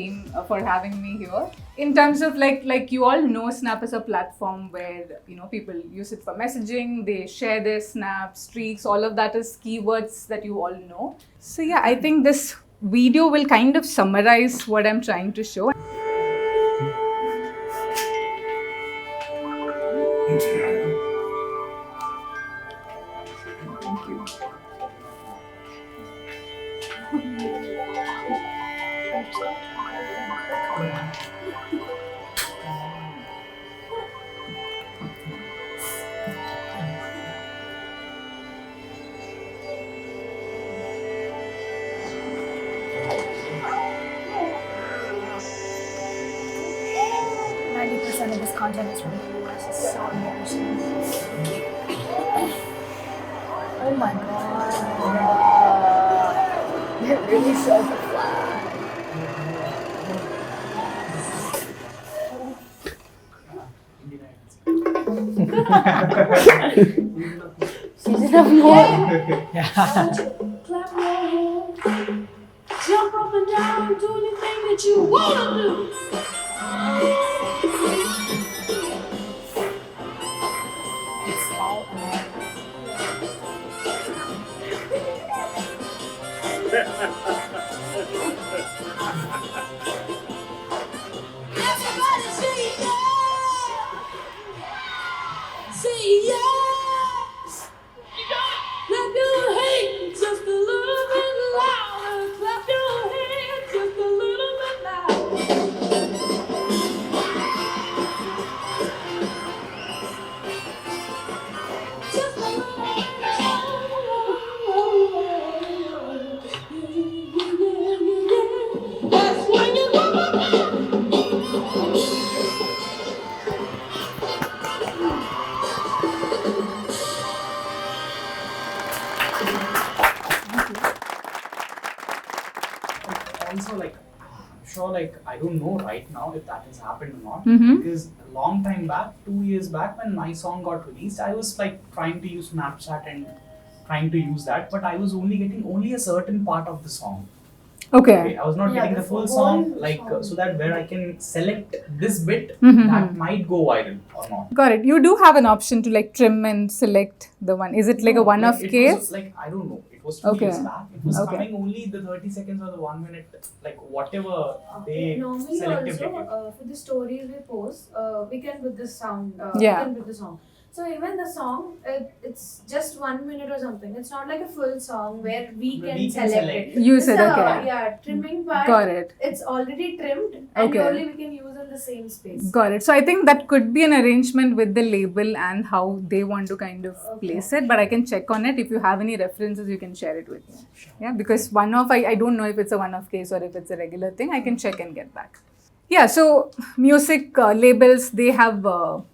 team for having me here. In terms of like you all know, Snap is a platform where people use it for messaging. They share their snaps, streaks, all of that is keywords that you all know. So yeah, I think this video will kind of summarize what I'm trying to show. Thank you. Of this content is from the US. It's so embarrassing. Oh my god. They're really so flat. Season of more. Clap your hands. Jump up and down. Do anything that you want to do. It's all Everybody say yeah. Say yes. Clap your hands just a little bit louder. Clap your hands just a little bit louder. Just a little bit louder. That's when you go. Also, like, I'm sure, like, I don't know right now if that has happened or not. Mhm. Because a long time back, 2 years back, when my song got released, I was like trying to use Snapchat and trying to use that, but I was only getting only a certain part of the song. Okay. I was not Yeah, getting the the full whole song, like, song. so that where I can select this bit Mhm. that might go viral or not. Got it. You do have an option to like trim and select the one. Is it like a No, one-off it case? Was, like, I don't know. It was 2 years Okay. back. It was Okay. coming only the 30 seconds or the 1 minute, like whatever they Normally selectively also give. for the stories we post, we can put the sound. Yeah. We can put the song. So even the song, it's just 1 minute or something. It's not like a full song where we can select it. Use it, It's okay. Yeah, trimming part. Got it. It's already trimmed, and Okay. only we can use in the same space. Got it. So I think that could be an arrangement with the label and how they want to kind of place it. But I can check on it. If you have any references, you can share it with me. Yeah, because one-off, I don't know if it's a one-off case or if it's a regular thing. I can check and get back. Yeah, so music labels, they have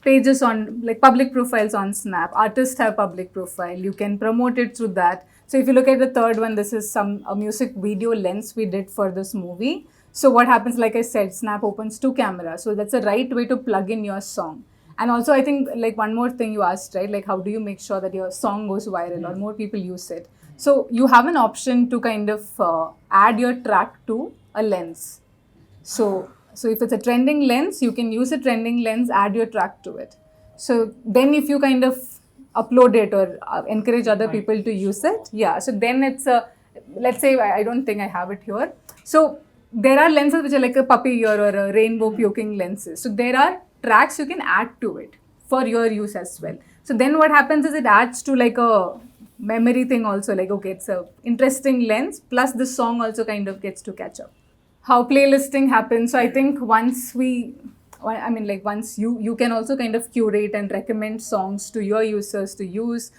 pages on, like public profiles on Snap. Artists have public profile. You can promote it through that. So if you look at the third one, this is a music video lens we did for this movie. So what happens, like I said, Snap opens two cameras. So that's a right way to plug in your song. And also I think like one more thing you asked, right? Like how do you make sure that your song goes viral or more people use it? So you have an option to kind of add your track to a lens. So if it's a trending lens, you can use a trending lens, add your track to it. So then if you kind of upload it or encourage other people to use it, yeah. So then it's let's say, I don't think I have it here. So there are lenses which are like a puppy ear or a rainbow puking lenses. So there are tracks you can add to it for your use as well. So then what happens is it adds to like a memory thing also, like, okay, it's a interesting lens, plus the song also kind of gets to catch up. How playlisting happens. So I think once once you can also kind of curate and recommend songs to your users to use.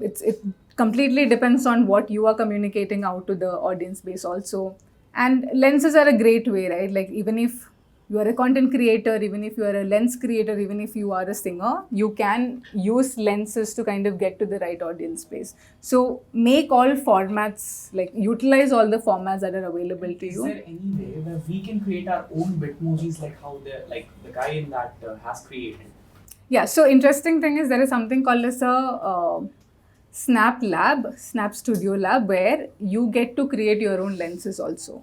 It completely depends on what you are communicating out to the audience base also. And lenses are a great way, right? Like even if you are a content creator, even if you are a lens creator, even if you are a singer, you can use lenses to kind of get to the right audience base. So make all formats, like utilize all the formats that are available to Is you. there any way where we can create our own Bitmojis like how the guy in that has created? Yeah, so interesting thing is there is something called as a Snap Studio Lab, where you get to create your own lenses also.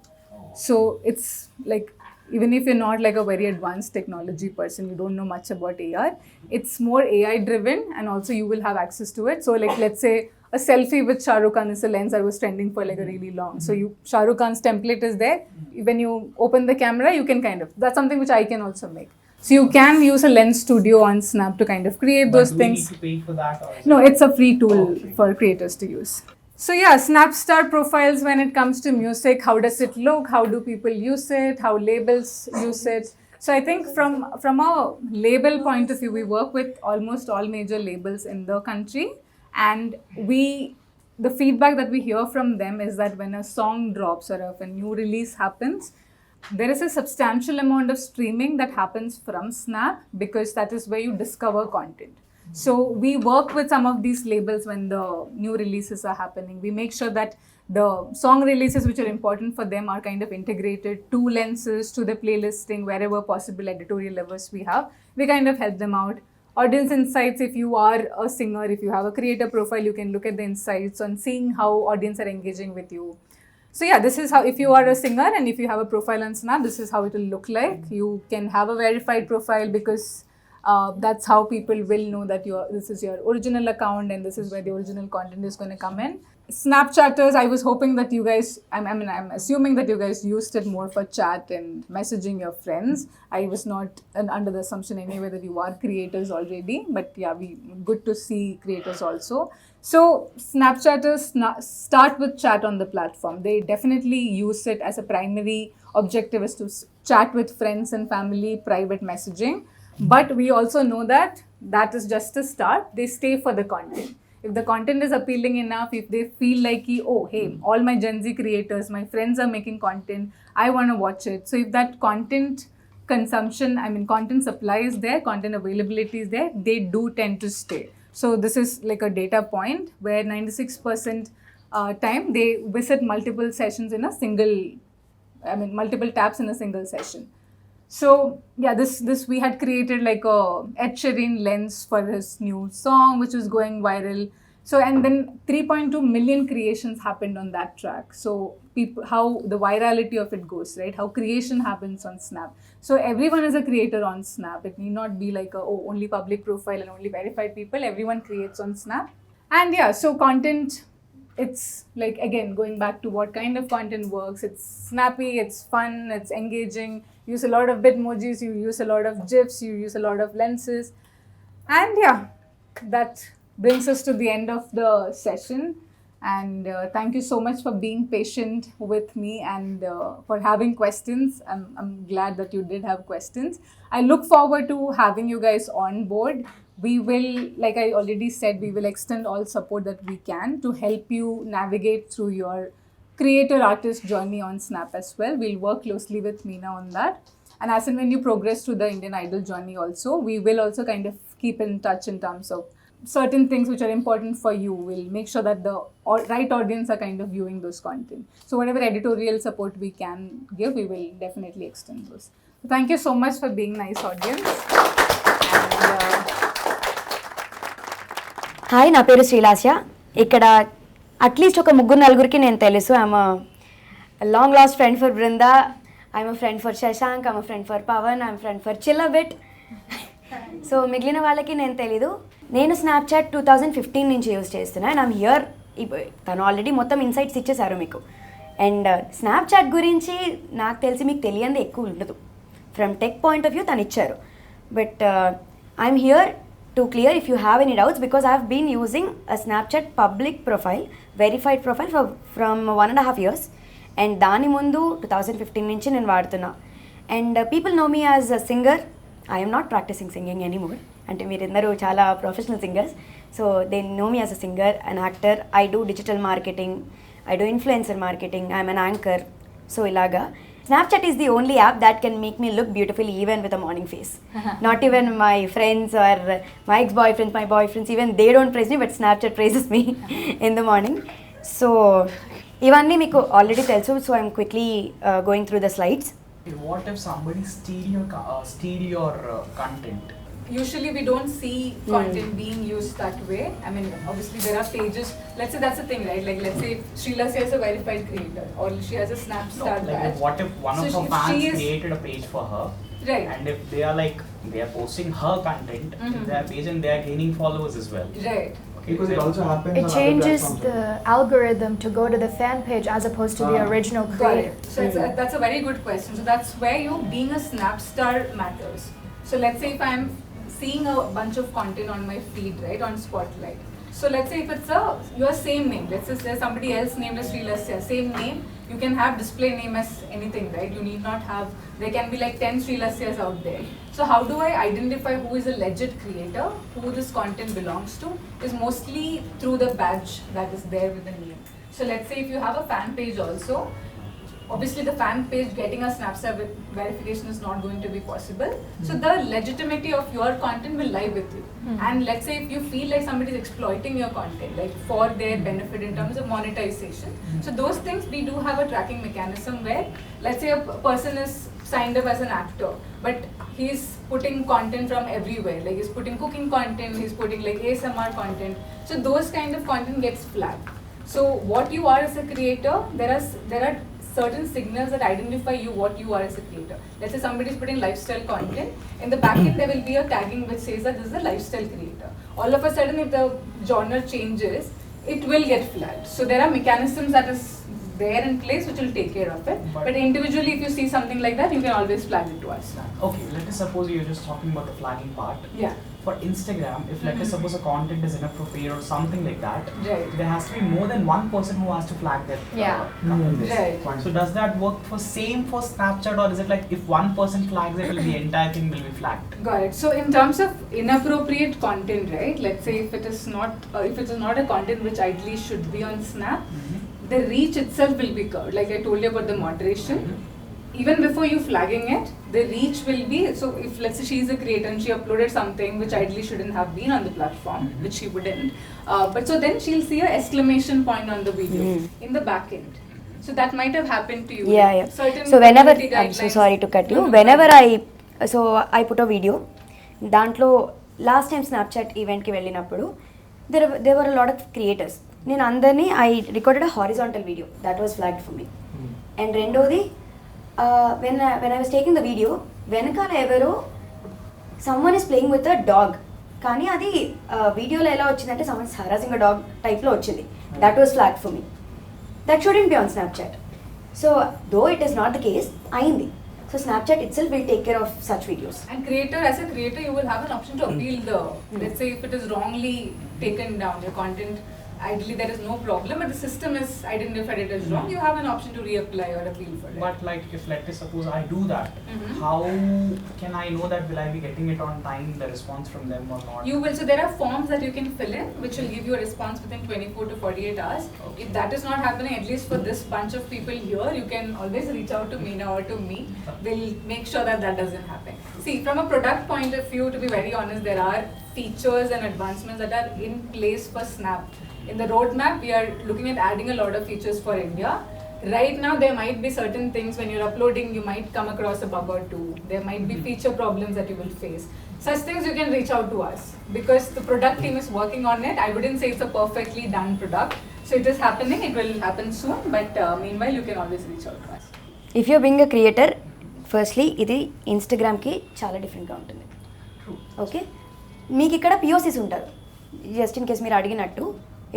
So it's like, even if you're not like a very advanced technology person, you don't know much about AR, it's more AI driven, and also you will have access to it. So like, let's say a selfie with Shah Rukh Khan is a lens that was trending for like a really long. So Shah Rukh Khan's template is there. When you open the camera, you can kind of, that's something which I can also make. So you can use a lens studio on Snap to kind of create But those do things. we need to pay for that? Or is No, it- it's a free tool Okay. for creators to use. So yeah, Snapstar profiles when it comes to music, how does it look? How do people use it? How labels use it? So I think from a label point of view, we work with almost all major labels in the country, and the feedback that we hear from them is that when a song drops or if a new release happens, there is a substantial amount of streaming that happens from Snap, because that is where you discover content. So we work with some of these labels when the new releases are happening. We make sure that the song releases which are important for them are kind of integrated to lenses, to the playlisting, wherever possible, editorial levels we have. We kind of help them out. Audience insights, if you are a singer, if you have a creator profile, you can look at the insights on seeing how audience are engaging with you. So yeah, this is how, if you are a singer and if you have a profile on Snap, this is how it will look like. You can have a verified profile, because that's how people will know that this is your original account and this is where the original content is going to come in. Snapchatters, I was hoping that you guys, I'm assuming that you guys used it more for chat and messaging your friends. I was not under the assumption anyway that you are creators already, but yeah, good to see creators also. So Snapchatters start with chat on the platform. They definitely use it as a primary objective, is to chat with friends and family, private messaging. But we also know that that is just a start. They stay for the content. If the content is appealing enough, if they feel like, oh, hey, all my Gen Z creators, my friends are making content, I want to watch it. So if that content consumption, content supply is there, content availability is there, they do tend to stay. So this is like a data point where 96% time they visit multiple sessions in a single, multiple taps in a single session. So yeah, this we had created like a Ed Sheeran lens for his new song, which was going viral. So, and then 3.2 million creations happened on that track. So people, how the virality of it goes, right? How creation happens on Snap. So everyone is a creator on Snap. It need not be like only public profile and only verified people. Everyone creates on Snap. And yeah, so content, it's like, again, going back to what kind of content works. It's snappy, it's fun, it's engaging. You use a lot of bitmojis, you use a lot of GIFs, you use a lot of lenses. And yeah, that brings us to the end of the session. And thank you so much for being patient with me and for having questions. I'm glad that you did have questions. I look forward to having you guys on board. We will, like I already said, we will extend all support that we can to help you navigate through your creator artist journey on Snap as well. We'll work closely with Meena on that. And as and when you progress through the Indian Idol journey also, we will also kind of keep in touch in terms of certain things which are important for you. We'll make sure that the right audience are kind of viewing those content. So whatever editorial support we can give, we will definitely extend those. So thank you so much for being nice audience. And, hi, నా పేరు శ్రీలాస్య. ఇక్కడ at least ఒక ముగ్గురు నలుగురికి నేను తెలుసు. I'm long lost friend for Brinda, I'm friend for Shashank, I'm friend for Pavan, I'm friend for చిల్లబిట్. So మిగిలిన వాళ్ళకి నేను తెలీదు. నేను స్నాప్చాట్ 2015 నుంచి యూజ్ చేస్తున్నా. And I'm here. తను ఆల్రెడీ మొత్తం ఇన్సైట్స్ ఇచ్చేసారు మీకు. అండ్ స్నాప్చాట్ గురించి నాకు తెలిసి మీకు తెలియంది ఎక్కువ ఉండదు. From tech point of view తను ఇచ్చారు. But I'm here to clear if you have any doubts, because I have been using a Snapchat public profile, verified profile from 1.5 years, and దాని ముందు 2015 నుంచి నేను వాడుతున్నా. And people know me as a singer. I am not practicing singing anymore. అంటే మీరందరూ చాలా professional singers. So they know me as a singer, an actor. I do digital marketing, I do influencer marketing, I am an anchor. So ilaga Snapchat is the only app that can make me look beautiful even with a morning face. Not even my friends or my ex-boyfriends, my boyfriends, even they don't praise me, but Snapchat praises me in the morning. So, ivanni meeku already telsu, so I'm quickly going through the slides. What if somebody steal your content? usually we don't see content being used that way. I mean, obviously there are pages. Let's say that's the thing, right? Like, let's say Srila is a verified creator, or she has a Snapstar No, like badge. what if one So of her she fans is- created a page for her, Right. and if they are like they are posting her content in Mhm. their page and they are gaining followers as well. Right. Okay, Because it then- also happens It on changes other the platforms. algorithm to go to the fan page as opposed to the Ah. original Got creator. it. So that's a very good question. So that's where being a Snapstar matters. So let's say if I'm seeing a bunch of content on my feed, right, on Spotlight. So let's say if it's your same name, let's say there's somebody else named as Srilasya, same name, you can have display name as anything, right? You need not have, there can be like 10 Srilasyas out there. So how do I identify who is a legit creator, who this content belongs to, is mostly through the badge that is there with the name. So let's say if you have a fan page also, obviously the fan page getting a Snapstar verification is not going to be possible. So the legitimacy of your content will lie with you. And let's say if you feel like somebody is exploiting your content, like for their benefit in terms of monetization. So those things we do have a tracking mechanism where, let's say a person is signed up as an actor, but he's putting content from everywhere. Like he's putting cooking content, he's putting like ASMR content. So those kind of content gets flagged. So what you are as a creator, there are certain signals that identify you what you are as a creator. Let's say somebody is putting lifestyle content. In the back end, there will be a tagging which says that this is a lifestyle creator. All of a sudden, if the genre changes, it will get flagged. So there are mechanisms that is there in place which will take care of it. But individually, if you see something like that, you can always flag it to us. Okay, let us suppose you're just talking about the flagging part. Yeah. For Instagram, if let us suppose a content is inappropriate or something like that, Right. there has to be more than one person who has to flag that. Yeah. Right. So does that work for same for Snapchat, or is it like if one person flags it, the entire thing will be flagged? Got it. So in terms of inappropriate content, right? Let's say if it is not a content which ideally should be on Snap, the reach itself will be curved. Like I told you about the moderation. Even before you flagging it, the reach will be, so if let's say she is a creator and she uploaded something which ideally shouldn't have been on the platform, which she wouldn't, but so then she'll see a exclamation point on the video in the back end. So that might have happened to you. Yeah, like yeah. Certain So whenever, community I'm so guidelines- sorry to cut you. No, no, Whenever fine. I put a video, దాంట్లో last time Snapchat ఈవెంట్కి వెళ్ళినప్పుడు there were a lot of creators. నేను అందరినీ I recorded a horizontal video that was flagged for me. And రెండోది when I was taking the video, వెనకాల ఎవరో someone is playing with a dog. కానీ అది వీడియోలో ఎలా వచ్చిందంటే someone is harassing a dog టైప్లో వచ్చింది. That was flagged for me. That shouldn't be on Snapchat. So though it is not the case, అయింది. So Snapchat itself will take care of such videos. And as a creator, you will have an option to appeal let's say if it is wrongly taken down, your content, ideally there is no problem, but the system is identified it as wrong, you have an option to reapply or appeal for it. But like if let us suppose I do that, how can I know that will I be getting it on time, the response from them or not? You will, so there are forms that you can fill in which will give you a response within 24 to 48 hours. Okay. If that is not happening, at least for this bunch of people here, you can always reach out to Meena or to me. We'll make sure that doesn't happen. See, from a product point of view, to be very honest, there are features and advancements that are in place for Snap. In the roadmap, we are looking at adding a lot of features for India. Right now, there might be certain things when you're uploading, you might come across a bug or two. There might be feature problems that you will face. Such things you can reach out to us because the product team is working on it. I wouldn't say it's a perfectly done product. So it is happening, it will happen soon, but meanwhile, you can always reach out to us. If you being a creator, firstly ఇది ఇన్స్టాగ్రామ్కి చాలా డిఫరెంట్గా ఉంటుంది. Okay, మీకు ఇక్కడ పిఓసిస్ ఉంటారు. Just in case మీరు అడిగినట్టు,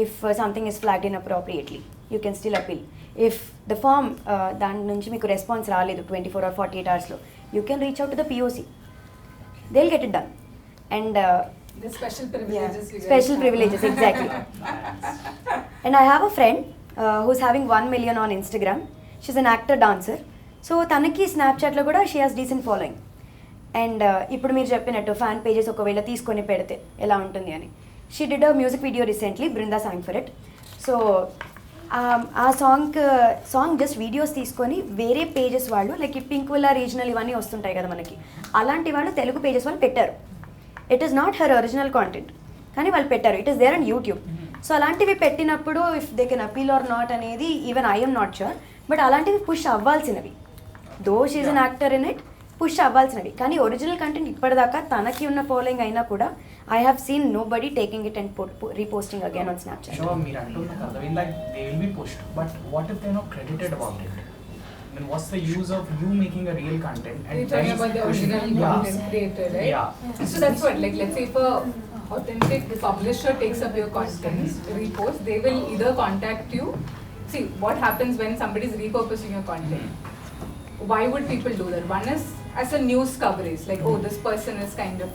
if something is flagged inappropriately you can still appeal. If the form దాని నుంచి మీకు రెస్పాన్స్ రాలేదు 24 or 48 hours, you can reach out to the POC. They will get it done. And The special privileges you guys special have. privileges, exactly. And I have a friend who's having 1 million on Instagram. She's an actor, dancer. So తనకి స్నాప్చాట్లో కూడా she has decent following. And ఇప్పుడు మీరు చెప్పినట్టు fan pages ఒకవేళ తీసుకొని పెడితే ఎలా ఉంటుంది అని, she did a music video recently, Brinda song for it. So ఆ సాంగ్ జస్ట్ వీడియోస్ తీసుకొని వేరే పేజెస్ వాళ్ళు, లైక్ పింక్ విల్లా రీజనల్ ఇవన్నీ వస్తుంటాయి కదా మనకి, అలాంటి వాళ్ళు తెలుగు పేజెస్ వాళ్ళు పెట్టారు. It is not her original content, కానీ వాళ్ళు పెట్టారు. It is there on YouTube. So అలాంటివి పెట్టినప్పుడు if they can appeal or not అనేది even I'm not sure, but అలాంటివి పుష్ అవ్వాల్సినవి. Though she is an actor in it, push అవ్వాల్సినవి. కానీ ఒరిజినల్ కంటెంట్ ఇప్పటిదాకా తనకి ఉన్న ఫాలోయింగ్ అయినా కూడా I have seen nobody taking it and reposting again on Snapchat. Sure, మీరు అంటున్నారు కదా, I mean, like they will be pushed, but what if they're not credited about it? I mean, what's the use of you making a real content and You're talking about the original content creator, right? Yeah. So that's what, like, let's say if a authentic publisher takes up your content, repost, they will either contact you. See, what happens when somebody is repurposing your content? Why would people do that? One is as a news coverage, like, oh, this person is kind of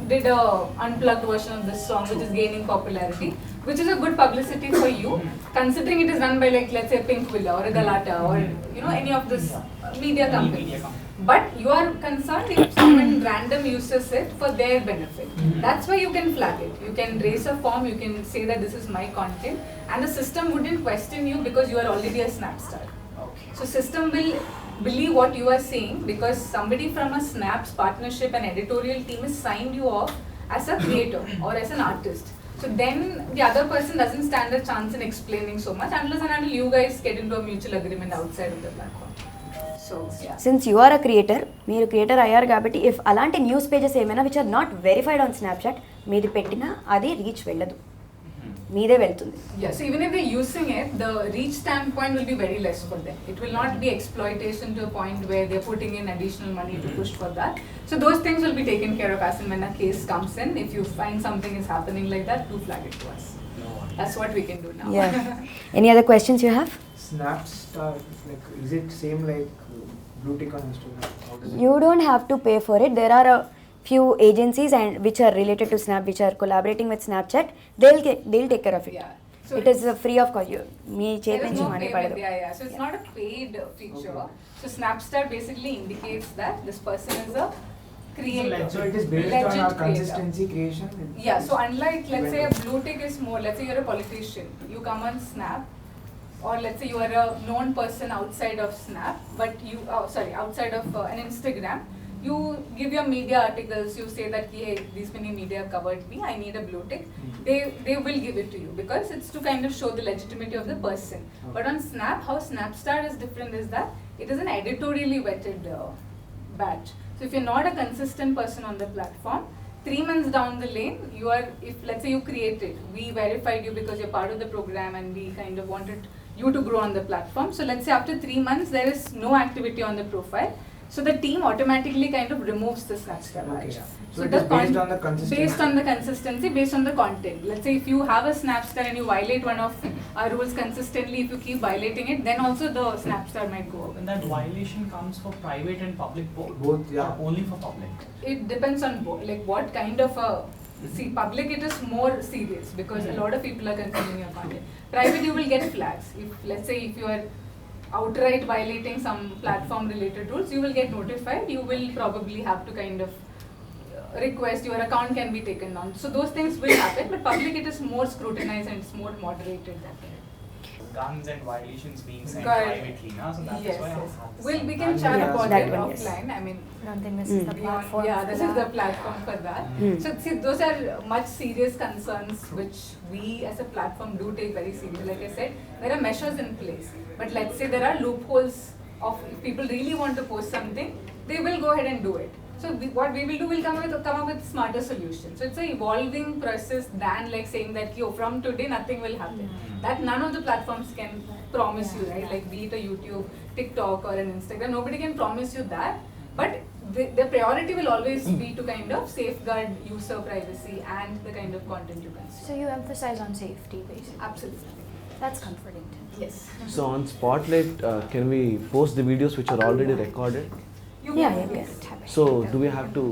did a unplugged version of this song which is gaining popularity, which is a good publicity for you, considering it is run by, like, let's say Pink Villa or a Galata or any of this media companies. But you are concerned if someone random uses it for their benefit. That's why you can flag it. You can raise a form, you can say that this is my content, and the system wouldn't question you because you are already a Snapstar. Okay. So system will believe what you are saying because somebody from a Snaps partnership and editorial team has signed you off as a creator or as an artist. So then the other person doesn't stand a chance in explaining so much unless and until you guys get into a mutual agreement outside of the platform. So yeah. Since you are a creator, మీరు creator అయ్యారు కాబట్టి if అలాంటి news pages ఏమైనా which are not verified on Snapchat మీది పెట్టినా అది reach వెళ్ళదు, మీదే వెళ్తుంది. Yeah, so even if they're using it, the reach standpoint will be very less for them. It will not be exploitation to a point where they're putting in additional money to push for that. So those things will be taken care of as and when a case comes in. If you find something is happening like that, do flag it to us. That's what we can do now. Yeah. Any other questions you have? Snapstar, like, is it same like blue tick on Instagram? How does it? You don't have to pay for it. There are a few agencies and which are related to Snap, which are collaborating with Snapchat. They'll take care of it. Yeah. So It is free of cost. Me there చేతి is నుంచి no money payment. పడదు. Yeah. So it's not a paid feature. So Snapstar basically indicates that this person is a creator. So it is based Legend on our creator. consistency creation? Yeah, so unlike, let's say, a blue tick is more, let's say you're a politician, you come on Snap, or let's say you are a known person outside of Snap, but outside of an Instagram, you give your media articles, you say that, hey, these many media covered me, I need a blue tick. They will give it to you because it's to kind of show the legitimacy of the person. But on Snap, how Snapstar is different is that it is an editorially vetted batch. So if you're not a consistent person on the platform, 3 months down the lane, if let's say you created, we verified you because you're part of the program and we kind of wanted you to grow on the platform. So let's say after 3 months, there is no activity on the profile. So the team automatically kind of removes the Snapstar badge. Okay. So it is based on the consistency? Based on the consistency, based on the content. Let's say if you have a Snapstar and you violate one of our rules consistently, if you keep violating it, then also the Snapstar might go away. And that violation comes for private and public both? Both, yeah. Or only for public? It depends on like what kind of a public it is more serious because a lot of people are consuming your content. Private you will get flags. If let's say if you are outright violating some platform related rules, you will get notified. You will probably have to kind of request your account can be taken down. So those things will happen, but public it is more scrutinized and it's more moderated that way. Guns and violations being sent Correct. privately, na? So that Yes, is why yes. I have this. Well, we can chat Yeah, about that it one, yes. offline. I mean, I don't think this is the platform. yeah, for this is that. the platform for that. So see, those are much serious concerns which we as a platform do take very seriously. Like I said, there are measures in place. But let's say there are loopholes of if people really want to post something, they will go ahead and do it. So what we will do, we'll come up with smarter solutions. So it's an evolving process than like saying that from today nothing will happen. That none of the platforms can promise you, right? Like be it a YouTube, TikTok or an Instagram, nobody can promise you that. But the priority will always be to kind of safeguard user privacy and the kind of content you consume. So you emphasize on safety, basically. Absolutely. That's comforting. Yes. So on Spotlight, can we post the videos which are already recorded? You Yeah, can yeah, use- So do we have to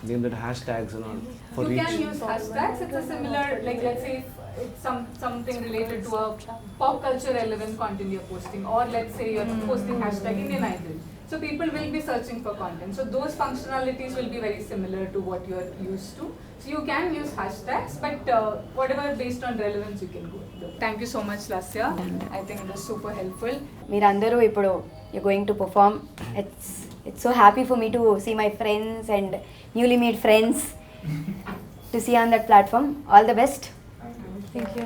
name that hashtags and all for You reach? can use hashtags. It's a similar, like let's say if it's something related to a pop culture relevant content you're posting, or let's say you're posting hashtag Indian Idol. So people will be searching for content. So those functionalities will be very similar to what you're used to. So you can use hashtags, but whatever based on relevance you can go. Thank you so much, Lasya. I think it was super helpful. మీరందరూ ఇప్పుడు you're going to perform. It's so happy for me to see my friends and newly made friends to see on that platform. All the best. Thank you.